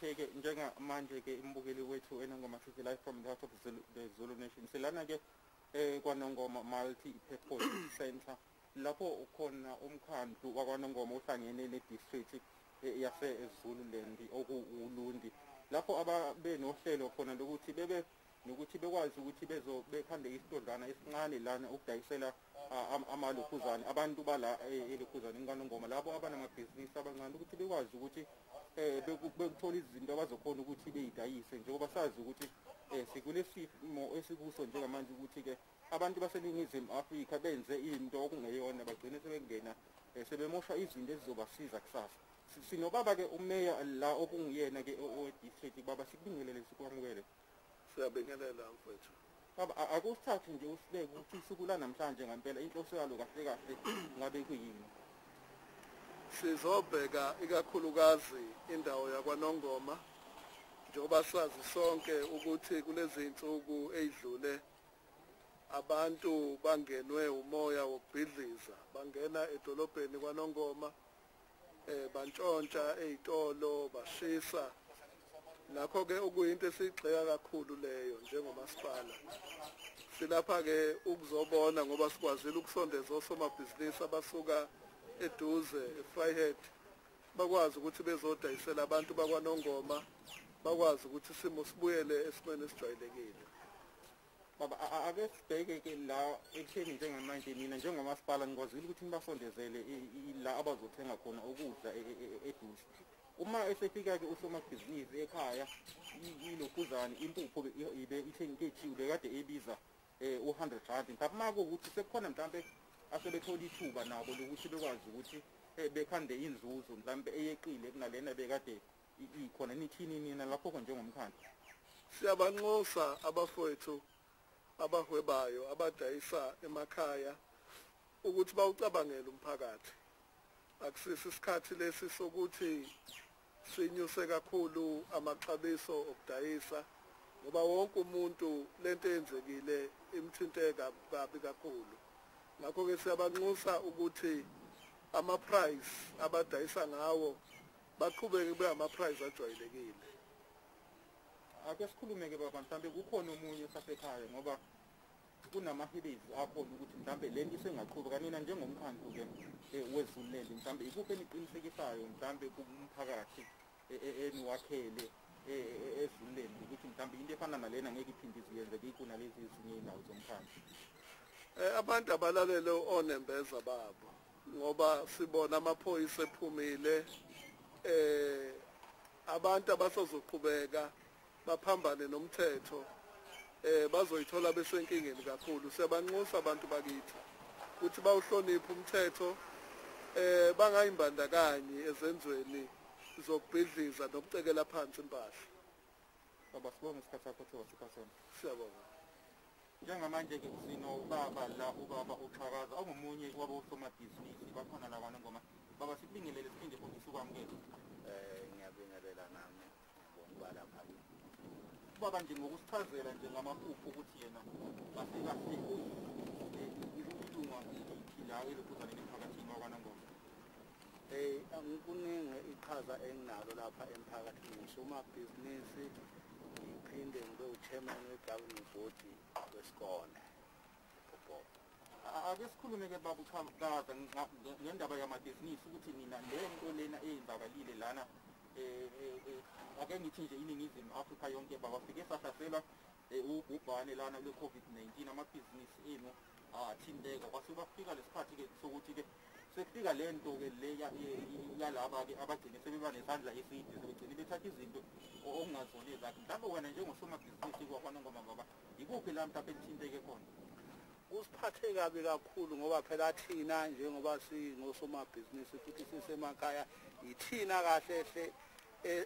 Okay ke njengamanje ke imbukeli wethu eNongoma TV live from the heart of the Zulu Nation. Silana ke kwaNongoma Multi Purpose Center lapho ukhona umkhandlu wakwaNongoma uhlangene ne-district yase Zululand okuulundi lapho ababe nohlelo khona lokuthi bebe nokuthi bekwazi ukuthi bekhande isitondana esincane lana ukudayisela amalokhuzana abantu bala elokhuzana kaNongoma labo abanamabhizinisi abancane ukuthi bekwazi ukuthi bekuthola izinto abazokhona ukuthi beyidayise njengoba sazi ukuthi sikulesimo esikuso njengamanje ukuthi ke abantu baseNingizimu Afrika benze into okungeyona bagcine sebengena sebemosha izinto ezizobasiza kusasa. Sinobaba ke umeya la okungiyena ke o-district baba sikubingelele sikwamukele. Siyabingelela mfethu. Baba akusithathe nje usibeke ukuthi usuku la namhlanje ngempela inhloso yalo kahle kahle ngabe kuyini. Sizobheka ikakhulukazi indawo yakwaNongoma njengoba sazi sonke ukuthi kulezi insuku ezidlule abantu bangenwe umoya wokubhidliza bangena edolobheni kwaNongoma bantshontsha ezitolo bashisa nakho ke okuyinto esigxeka kakhulu leyo njengomasipala silapha ke ukuzobona ngoba sikwazile ukusondeza osomabhizinisi abasuka eduze eFryhead bakwazi ukuthi bezodayisela abantu bakwaNongoma bakwazi ukuthi isimo sibuyele esimene esijwayelekile. Baba ake sibheke ke la ekutheni njengamanje mina njengomasipala ngikwazile ukuthi ngibasondezele la abazothenga khona ukudla eduze. Uma esefika ke usomabhizinisi ekhaya ilokhuzana impupho ibe ithenkethi ubekade ebiza u100 mhlawumbe mako ukuthi sekukhona mhlawumbe asebethola ithuba nabo lokuthi bekwazi ukuthi bekhande inzuzo mhlawumbe eyeqile kunalena bekade ikhona nithini nina lapho njengomkhandlu. Siyabanxusa abafowethu abahwebayo abadayisa emakhaya ukuthi bawucabangele umphakathi. Akusisi isikhathi lesi sokuthi sinyuse kakhulu amaxabiso okudayisa ngoba wonke umuntu lento eyenzekile imthinteka kabi kakhulu. Ngakho ke siyabanxusa ukuthi ama-price abadayisa ngawo baqhubeke kube ama-price ajwayelekile. Ake sikhulume ke baba mhlawumbe kukhona omunye sasekhaya ngoba kunamahebezi akhona ukuthi mhlawumbe lento isengaqhubeka kanina njengomkhandlu ke weZululand mhlawumbe ikuphi eniqinisekisayo mhlawumbe kumphakathi eniwakhele eZululand ukuthi mhlawumbe into efana nalena ngeke iphinde iziyenzeke kunalezi ezinye indawo zomkhandlu. Abantu abalalele onembeza babo ngoba sibona amaphoyisa ephumile abantu abasazoqhubeka baphambane nomthetho bazoyithola besenkingeni kakhulu. Siyabanxusa abantu bakithi ukuthi bawuhloniphe umthetho bangayimbandakanyi ezenzweni zokubhidliza nokucekela phansi impahla. Baba sibonga isikhathi sakho thosikhathona. Siyabonga. Njengamanje ke sinobaba la ubaba uXhakaza ongumunye wabosomabhizinisi bakhona la kwaNongoma. Baba sikubingelele siphinde futhi sikwamukele. Ngiyabingelela nami ngibonga lapha. Baba nje ngokusichazela nje ngamafupho ukuthi yena bafika ilunga la elokhuzana emphakathini wakwaNongoma. Angikuningi iqhaza enginalo lapha emphakathini ngusomabhizinisi ngiphinde ngibe uchairman wegoverning body wesikole. Ake sikhulume ke baba uXhakaza ngendaba yamabhizinisi ukuthi nina lento lena eyenzakalile lana ake ngithi nje iNingizimu Afrika yonke bafike sahlaselwa ubhubhane lana le-COVID-19 amabhizinisi enu athinteka kwase bafika lesikhathi ke sokuthi ke sekufika lento ke le yalaba ke abagcine sebeba nesandla eside sebegcine bethatha izinto okungazona ezakhe. Mhlawumbe wena njengosomabhizinisi wakwaNongoma baba ikuphi la mhlawumbe elithinteke khona? Kusiphathe kabi kakhulu ngoba phela thina njengoba singosomabhizinisi futhi sisemakhaya ithina kahle hle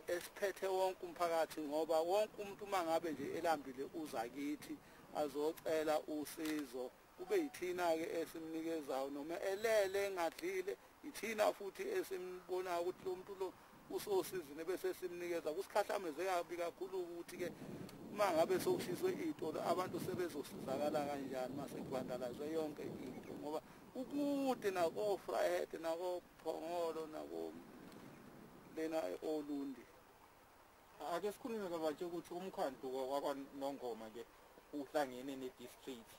esiphethe wonke umphakathi ngoba wonke umuntu mangabe nje elambile uza kithi azocela usizo kube yithina ke esimnikezayo noma elele engadlile ithina futhi esimbonayo ukuthi lo muntu lo usosizini bese simnikeza. Kusikhahlameze kabi kakhulu ukuthi ke uma ngabe sokushiswe izitolo abantu sebezosizakala kanjani mase kubandalazwe yonke into ngoba ukude nako Fryhead nako Phongolo nako lena olundi. ake sikhulume kabanzi ukuthi umkhandlu wakwaNongoma ke uhlangene ne-district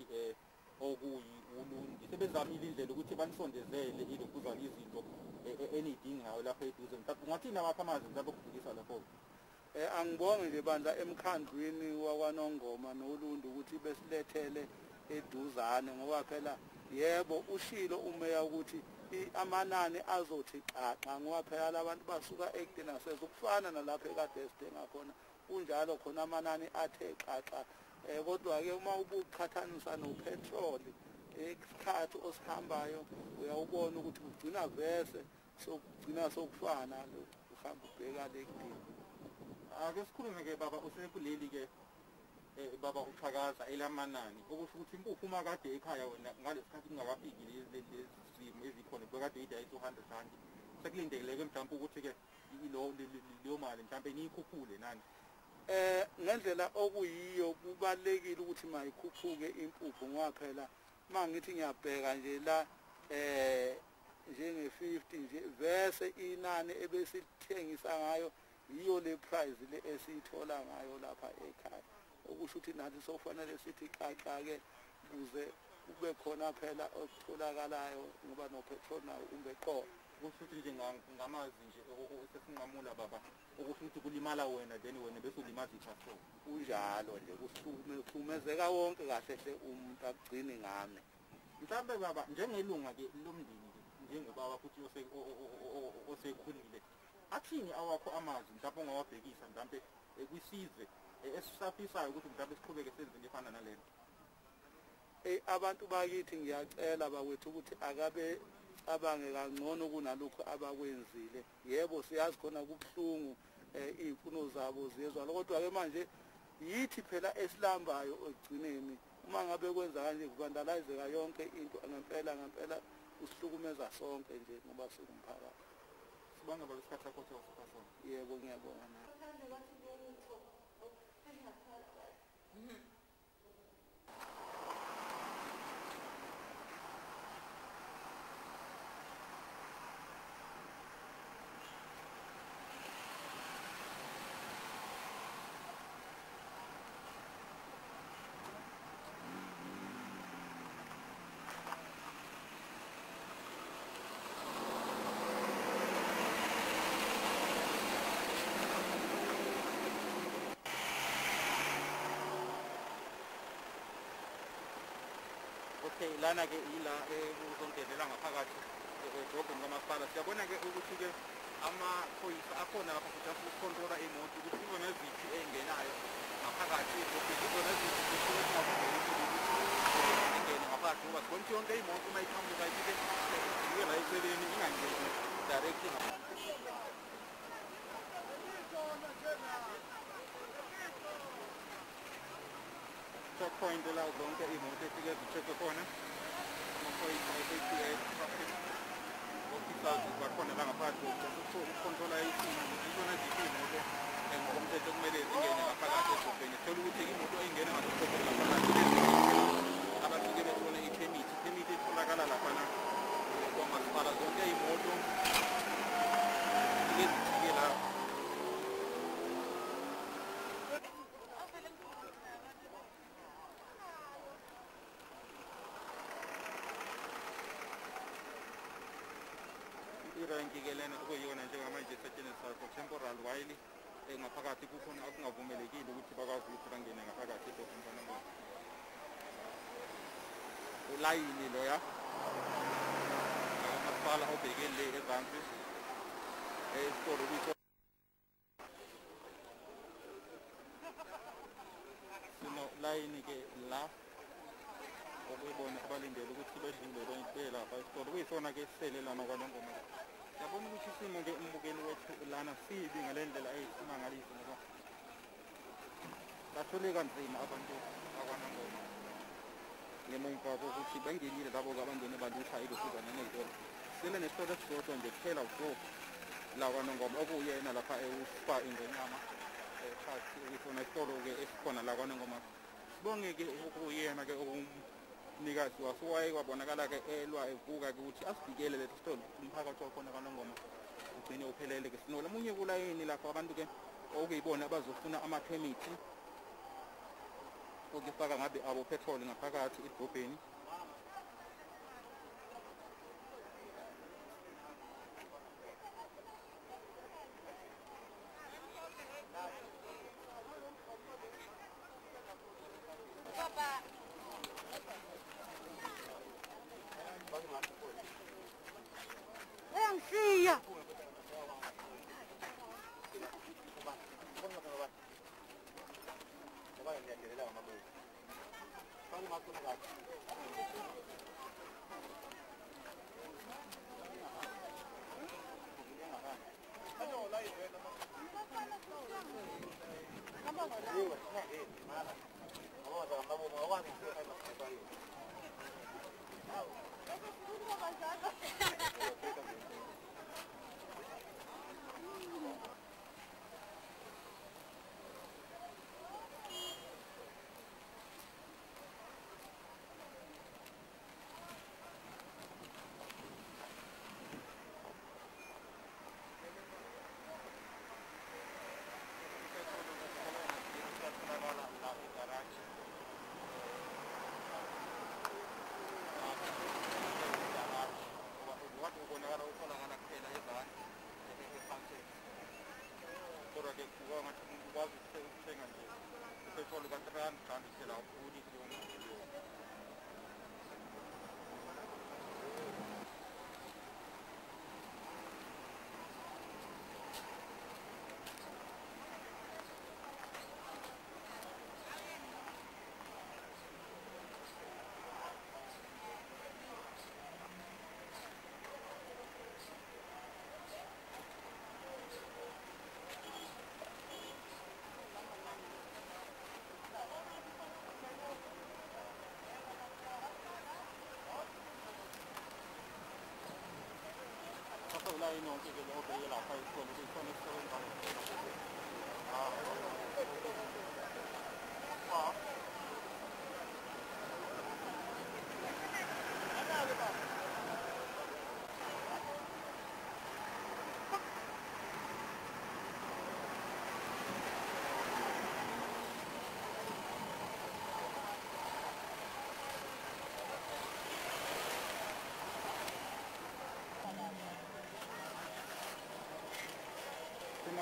okuyi uLundi sebezamile indlela ukuthi banisondezele ilokuzana izinto enidingayo lapha eduze. Mhlawumbe ungathina wapha amazwi lapho kufikisa lapho? Angibonge nje bandla emkhandlwini wakwaNongoma noLundi ukuthi besilethele eduzane ngoba phela yebo ushilo umeya ukuthi amanani azothi xaxa ngoba phela labantu basuka ekudeni nasezokufana nalapho ekade sidinga khona kunjalo khona amanani athe xaxa. Kodwa-ke uma ubuqhathanisa nopetrol isikhathi osihambayo uyawubona ukuthi kugcina vese sokugcina sokufana lo uhamba ubheka le kudini. Ake sikhulume-ke baba usekuleli-ke baba uqhakaza elamanani okusho ukuthi impuphu uma kade ekhaya wena ngalesikhathi kungakafiki lezi zimo ezikhona bekade idayisa 100 rand sekulindeleke mhlawumbe ukuthi-ke leyo mali mhlawumbe niyikhuphule nani. Ngendlela okuyiyo kubalekile ukuthi mayikhuphuke impuphu ngoba phela mangithi ngiyabheka nje la njenge-50 nje vese inani ebesithengisa ngayo yiyo le price le esiyithola ngayo lapha ekhaya okusho ukuthi nathi sofanele sithi xaxa-ke kuze kube khona phela okutholakalayo ngoba nopetrol nayo umbeqobo. Kusho ukuthi nje ngamazi nje sesinqamula baba okusho ukuthi kulimala wena then wena bese ulimaza i-customer kunjalo nje kuhlumezeka wonke kahle hle umuntu akugcini ngami. Mhlawumbe baba njengelunga-ke lomndeni njengobaba futhi osekhulile athini awakho amazwi mhlawumbe ongawabhekisa mhlawumbe kwisizwe esisafisayo ukuthi mhlawumbe siqhubeke senze into efana nalento? Abantu bakithi ngiyacela bakwethu ukuthi akabe abange kangcono kunalokho abakwenzile. Yebo siyazi khona kubuhlungu imfuno zabo ziyezwala kodwa-ke manje yithi phela esilambayo ekugcineni uma ngabe kwenza kanje kuvandalizeka yonke into ngempela usihlukumeza sonke nje ngoba sikumphakathi. Sibonga baba isikhathi sakho sona. Yebo ngiyabonga nawe. Okay, lana-ke ila uzongenela ngaphakathi edrobheni kamasipala. Siyabona-ke ukuthi-ke amaphoyisa akhona lapha futhi asikontrola imoto ukuthi izona ziphi ey'ngenayo ngaphakathi edrobheni, izona ziphi ingene ngaphakathi ngoba sibona ukuthi yonke imoto uma iqhamuka ifike ijike la eceleni ingangeni directly ngaphakathi. Checkpoint la zonke imoto efike zicheckwe khona amaphoyisa traffic officers bakhona la ngaphakathi ukukontrola isimo ukuthi izona ziphi imoto ngokomthetho kumele zingene ngaphakathi edrobheni. Thola ukuthi imoto ingene ngaphakathi ngaphakathi abasuke bethole iphemithi etholakala laphana kwamasipala zonke imoto ezijike la. Iranki-ke lena okuyiyona njengamanje esetshenziswa for temporal while ngaphakathi kukhona okungavumelekile ukuthi bakwazi ukuthi bangene ngaphakathi edrobheni kaNongoma. Ulayini loya amasipala obheke le ezansi esitolo kuyisona sinolayini-ke la okuyibona abalindele ukuthi bedlule belapha esitolo kuyisona-ke esisele lana kwaNongoma. Yabona ukuthi isimo-ke umbukeli wethu lana sibi ngale ndlela eyisimangaliso ngoba bathole kanzima abantu bakwaNongoma ngemumva kokuthi bengenile labo-ke abangene balusha ilokuzana ney'tolo. Sele nesitolo esisodwa nje kuphela u4 la kwaNongoma okuyena lapha uspa ingonyama phathi okuyisona isitolo-ke esikhona la kwaNongoma. Sibonge-ke okuyena-ke umnikazi waso wayekwabonakala-ke elwa evuka-ke ukuthi asivikele lesi sitolo umphakathi wakhona kaNongoma ugcine uphelele-ke. Sinomunye kulayini lapho abantu-ke okuyibona abazofuna amaphemithi okufaka ngabe abo petrol ngaphakathi edrobheni.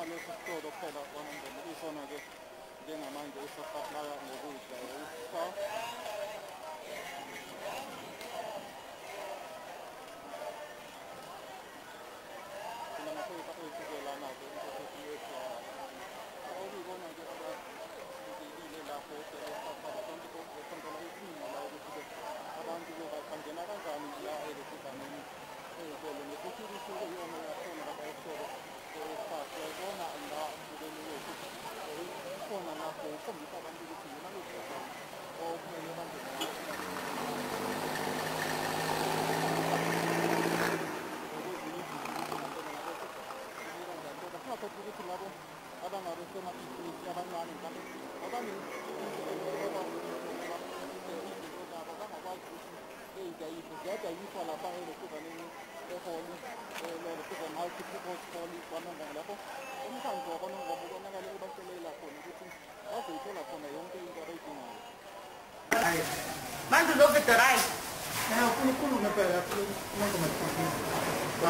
Leso sitolo phela kwaNongoma isona-ke njengamanje esasaplaya ngokudla ukufa. Sinamaphepha ey'qikelana-ke inkosi yethu okuyibona-ke abafikile lapho esontola isinga la ukuthi-ke abantu-ke bangena kanjani la elesigameni ey'tolo nesecurity iyona yakhona lapha esitolo. Yayibona la mbukeli wethu khona lapho ukhombisa abantu ukuthi yena lokhu okumele bangene ngakho ukuthi labo abangabe somabhizinisi abancane mhlawumbe izinto zabo bangakwazi ukuthi ziyadayiswa lapha elesiganeni eholi lesiga multi-purpose hall kwaNongoma lapho umkhandlu wakwaNongoma ubonakale ubacelela khona ukuthi bazoyithola khona yonke into abayidingayo. Manje uzovederayi ukhulume phela Nongoma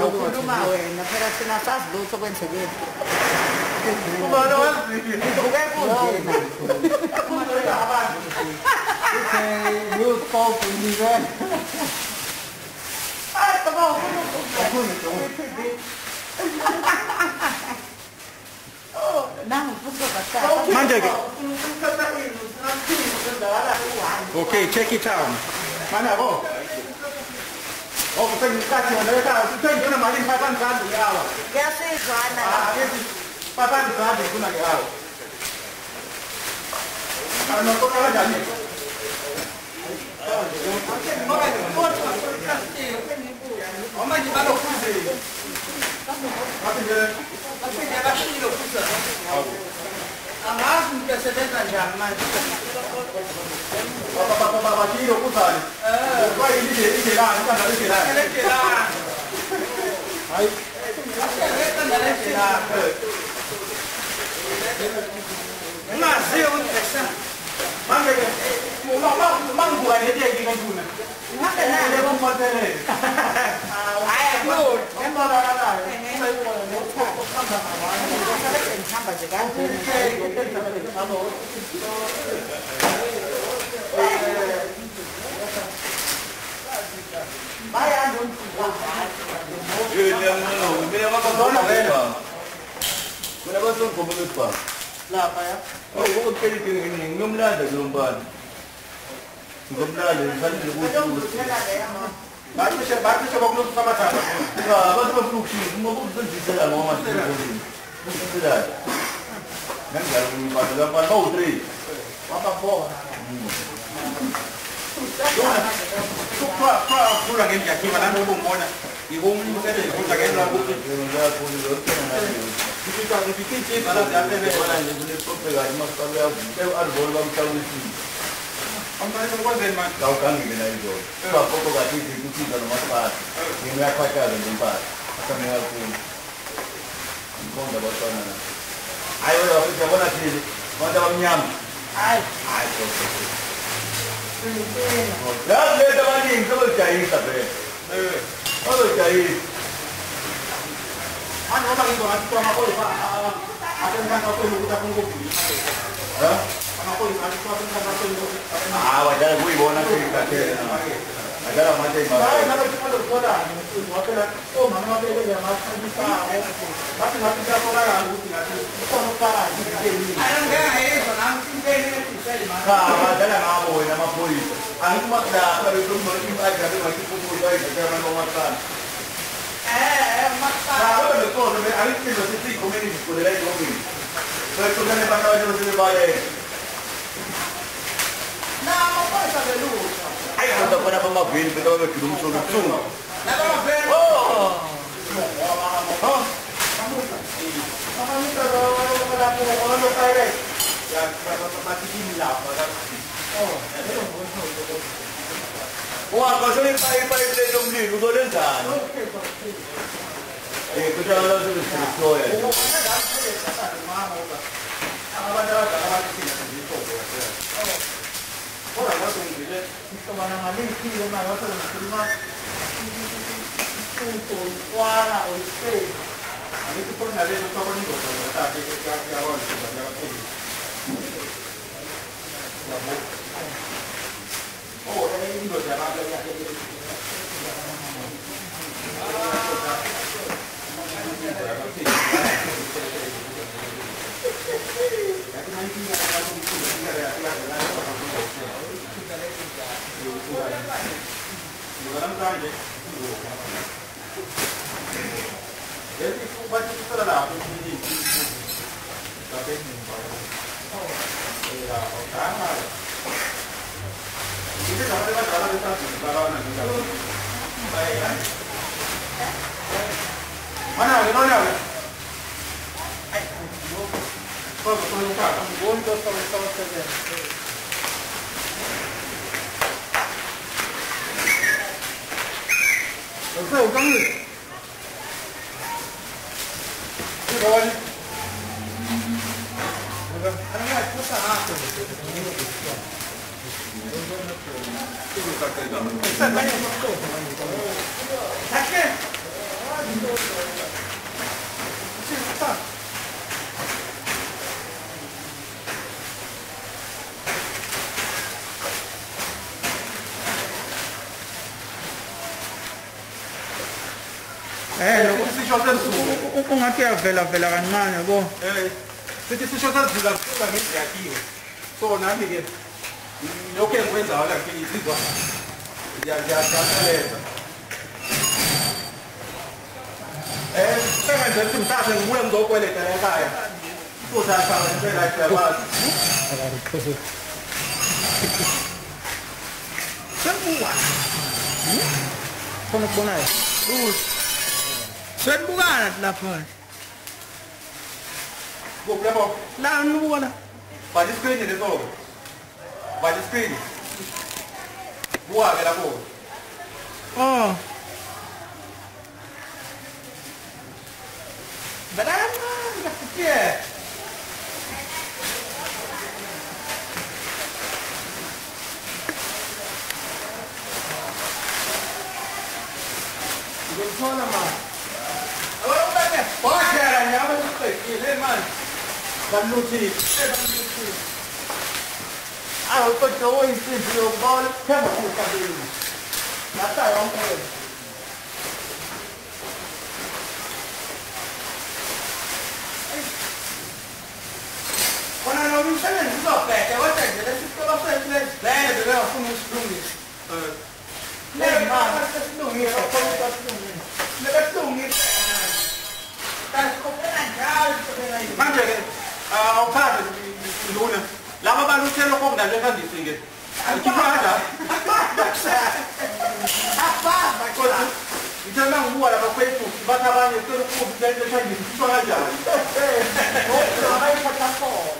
lokhuluma wena phela thina sazi lutho kwenzekile uvuke kunjena manje-ke okay, check it out. Mana yabo? Sengicathi wena ekhaya sithengena mali 500 ngehour. kuyasizwana Yethi 500 kuna ngehour. Anokho kanjani? Manje balokhuze. angazi ngiyasebenza njani manje Baba kilo kuzali. Kwa ile lana, kana ile lana. Hai. Esta Engaziyo ukuthi manje mangibuka netiye ngikufuna. Ngabe nalo Kumphathelele. hayi akulo. Embalakalayo. Ngihamba nje kanjani. Bayanda Lapha ya. Bathi bakulungisa amathatha. Kula ngendiyakhiva laa nto ubungibona ngikuumsebenzi kodwa ngenxa yokuthi ngifikitshiza la ziyasebenza ukwenzeni manje manje ngoba ngizonathi amaphoyisa asemkhankasweni ukuthi afuna ukuvulisa amaphoyisa athi asemkhankasweni ukuthi ungathi yavela kancane yabo sithi sisho sazizula kusuka ngendiyakhiwe so nami-ke lokhu engikwenzayo la ngizizwa ngiyajakaleza sengenze ukuthi mhlawumbe ngibuye ngizokweleta la ekhaya futhi asabenzela yakwazi Sembuka. Khona ukubonayo. Senibukana lapha. Bokulabo La nibuka la. bali screen leso bali screen buka ke lapho Oh. Berapa? Enggak kecil. Uthola manje. Abanye bakhela nje abasiqedile manje. Baluthile. Awu kodwa oyinsimbi yokubona phela ukubili. Lasa yonke. Kona noma umsebenzi uzobheka kodwa nje lesicelo sesibheke bekafuna usilungisa. Manje sesilungile kodwa sesilungile. Lebesilungile. Manje ke awukhanda nduna laba baluthela kokudlala ekhambisi ke akiphanda ababa kodwa ngithanda ngubuka lapha Facebook bathi abanye cela ukuba into ekhambisi kusho kanjani ngoba abayiphatha khona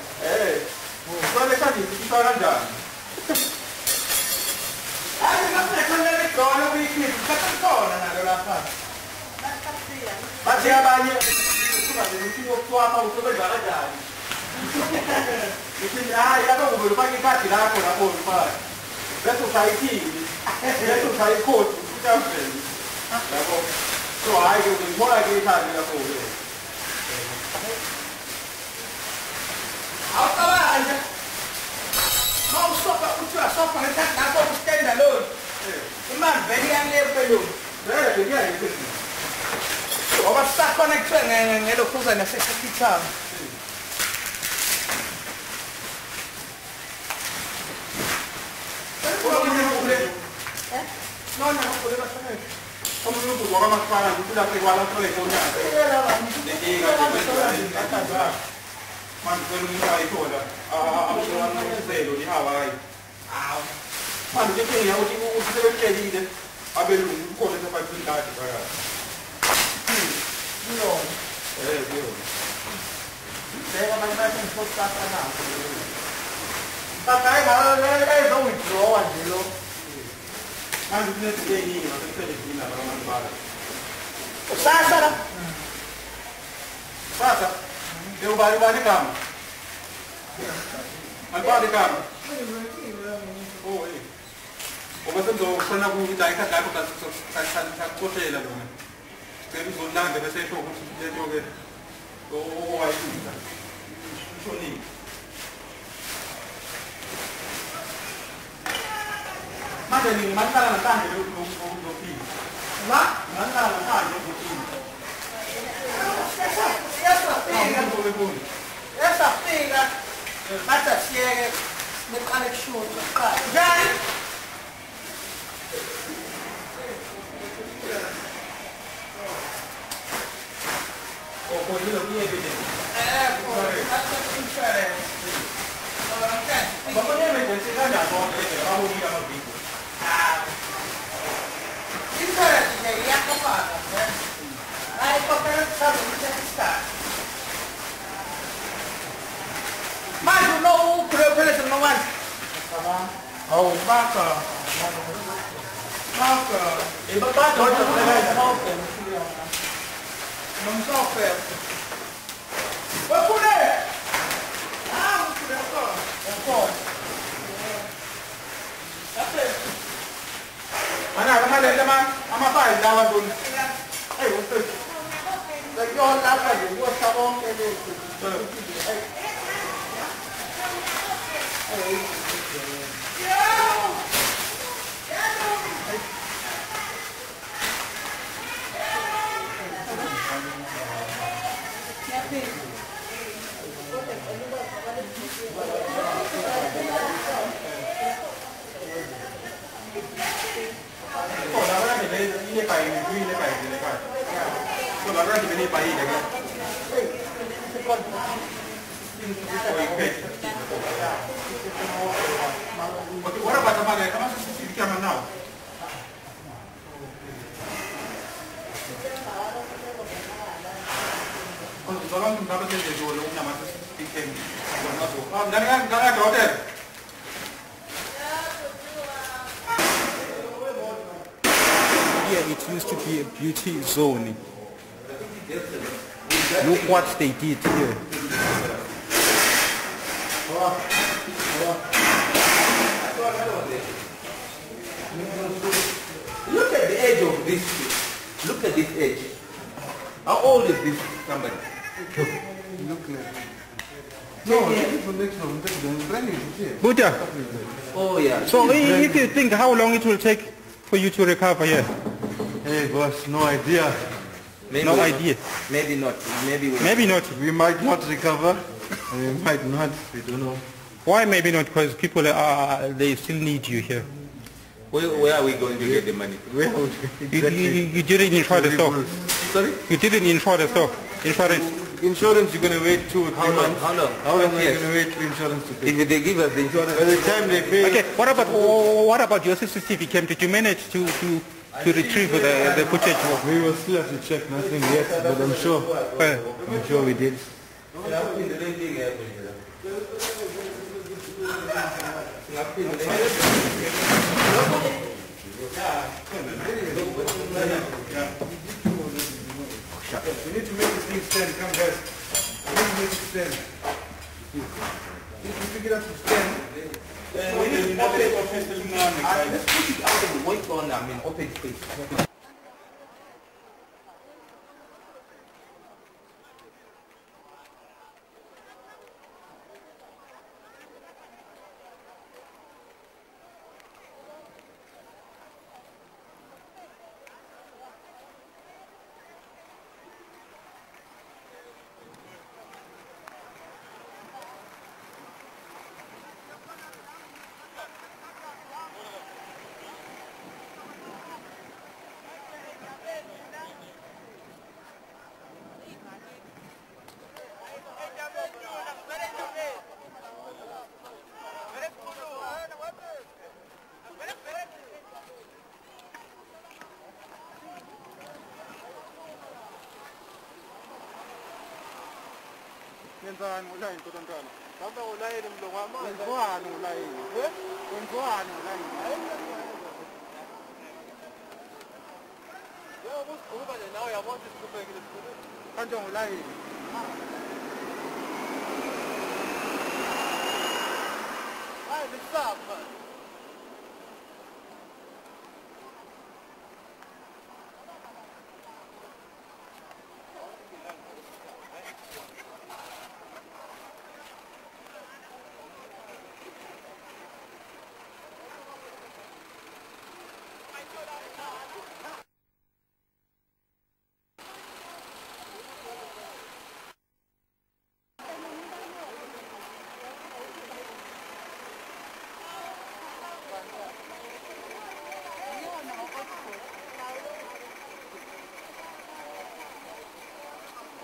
ngoba ekhambisi kusho kanjani hayi ngaphethe lekona kuyikhipha kakhona nalo lapha bathi abanye kuba nento yokuthwapa usebenza kanjani Ngithi hayi lapho kube ufake ikhadi lakho lapho ufaka. Bese usayithini. Bese usayikhodi ukuthaveni. Lapho. So hayi ke ngibona ke ikhadi lapho ke. Awucabanga. Mawusofa uthi wasofa ngesikhathi lapho ustand alone. Imali vele iyalephelo. Vele ngiyayiphi. Ngoba sisaconnectwe ngelokhuza nasecapital. No, podeva fare. Come non può guardare ma fare tutta la guarda con le cognate. Ma per un dai cosa. Un zero di Hawaii. Ma non c'è niente, oggi non si deve chiedere. Abbiamo un cosa da fare puntati, ragazzi. No. Dio. Deve mandare un po' sta parlando. Ma dai, ma non mi trovo angelo. Quando tu ti vieni, ma perché ti vieni a mangiare? Sasa. Sasa. Devo fare cama. Al fare cama. Oh, o ma tanto sono con dai che capo sta cos'era dove. Per un grande per sei poco dentro che o vai tutta. Sono lì. Ma devi mandare la taglia un figlio. Ma mandare la taglia un figlio. Essa figa. Mata siega. Ne pane sciolto. Dai. O quello lì è vedere. Basta cominciare. Allora non c'è. Ma poi mi si dà una cosa che va a unire a piccolo. Che ia capata, hai coperto salute di sta. Ma tu non creo che le non vai. Oh, bacca. Bacca. E papà non so per. Oppure ah, un po'. Mana kama lele ma ama pa ilawa dun. Ai wote. Da yo la pa yo wo sabon ke le. Ora vado a fare, come si chiama now? Quando tolong berapa saja dulu nama bikin masuk. Jangan ke hotel. Here it used to be a beauty zone. Look what they did here. Look at the edge of this. Look at this age. How old is this somebody? Look like. Buddha. Oh yeah. So if you think how long it will take for you to recover here? Hey boss, no idea. Maybe No idea. Maybe not. Maybe not. We might not recover, and we might not. We don't know. Why maybe not? Because people they still need you here. Where are we going to get the money? Where would we You didn't insure the stock. Sorry? You didn't insure the stock. Insurance. Insurance, you're going to wait 2 or 3 months. How long? How long are you going to wait for insurance to pay? If they give us the insurance. By the time they pay... Okay. What about your CCTV cam? Did you manage to retrieve the footage? We will still have to check, nothing yet, but I'm sure we did. We need to make this thing stand. Come guys. We need to make it stand. If you pick it up to stand. Let's put it out of the weight on, open space. Wenzani ulayini ntontwana? Hamba ulayini mlungu wami. Wenziwani ulayini? Wenziwani ulayini? Yebo usikhuluma nje nawe yabona isikhubekile sikhuluma. Kanjani ulayini? Hayi lisapha.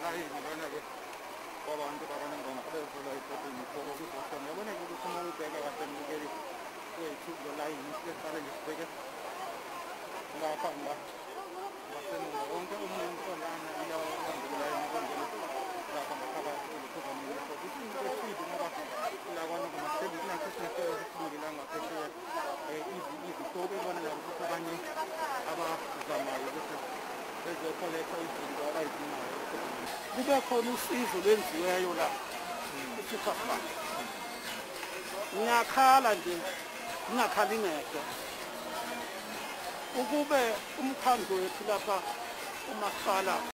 Ulayini lona-ke kwabantu bakanongoma abevula ibhodini for ukuzosona. Yabona-ke ukuthi uma ubheka kahle mbukeli wethu lo layini siqale nje sibheke lapha ngasemuva. Wonke umuntu olana uyawuhamba ulayini kwenzela lapha ngaphakathi olukhuvamile. So isinto esibi ngoba la kwanongoma naso sinehlelo sesibili ngaphesheya izitobe bona nabo kukho abanye abazamayo ukuthi bezokholetha izinto abayidingayo. Kube khona usizo lwenziweyo la eSuperFarm. Ngiyakhala nje ngingakhali ngedwa ukube umkhandlu wethu lapha umasipala